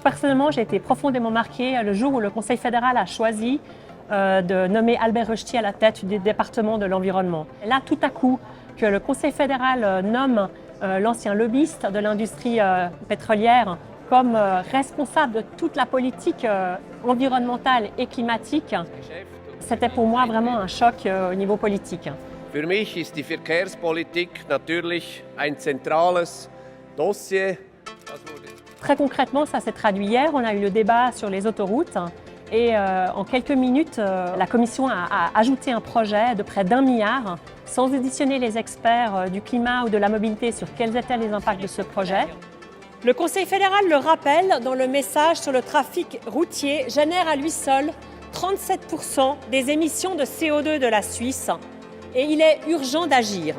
Personnellement, j'ai été profondément marquée le jour où le Conseil fédéral a choisi de nommer Albert Rösti à la tête du département de l'environnement. Et là, tout à coup, que le Conseil fédéral nomme l'ancien lobbyiste de l'industrie pétrolière comme responsable de toute la politique environnementale et climatique, c'était pour moi vraiment un choc au niveau politique. Für mich ist die Verkehrspolitik natürlich ein zentrales Dossier. Très concrètement, ça s'est traduit hier. On a eu le débat sur les autoroutes et en quelques minutes, la Commission a ajouté un projet de près d'1 milliard sans auditionner les experts du climat ou de la mobilité sur quels étaient les impacts de ce projet. Le Conseil fédéral le rappelle dans le message sur le trafic routier génère à lui seul 37% des émissions de CO2 de la Suisse et il est urgent d'agir.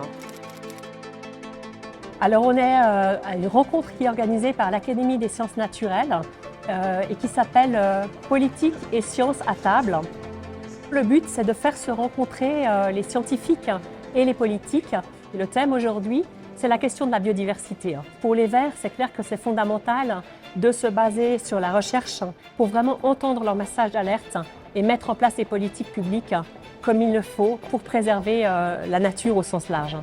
Alors on est à une rencontre qui est organisée par l'Académie des sciences naturelles et qui s'appelle Politique et sciences à table. Le but, c'est de faire se rencontrer les scientifiques et les politiques. Et le thème aujourd'hui, c'est la question de la biodiversité. Pour les Verts, c'est clair que c'est fondamental de se baser sur la recherche pour vraiment entendre leur message d'alerte et mettre en place des politiques publiques comme il le faut pour préserver la nature au sens large.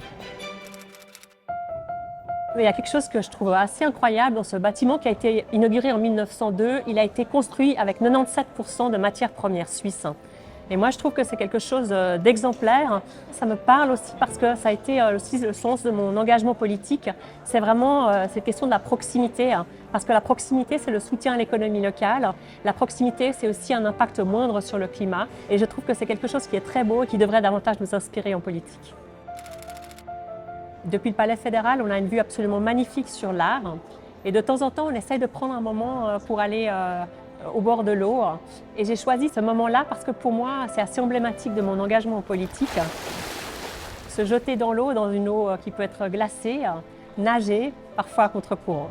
Il y a quelque chose que je trouve assez incroyable dans ce bâtiment qui a été inauguré en 1902. Il a été construit avec 97% de matières premières suisses. Et moi, je trouve que c'est quelque chose d'exemplaire. Ça me parle aussi parce que ça a été aussi le sens de mon engagement politique. C'est vraiment cette question de la proximité. Parce que la proximité, c'est le soutien à l'économie locale. La proximité, c'est aussi un impact moindre sur le climat. Et je trouve que c'est quelque chose qui est très beau et qui devrait davantage nous inspirer en politique. Depuis le Palais fédéral, on a une vue absolument magnifique sur l'Ar. Et de temps en temps, on essaye de prendre un moment pour aller au bord de l'eau. Et j'ai choisi ce moment-là parce que pour moi, c'est assez emblématique de mon engagement en politique. Se jeter dans l'eau, dans une eau qui peut être glacée, nager, parfois à contre-courant.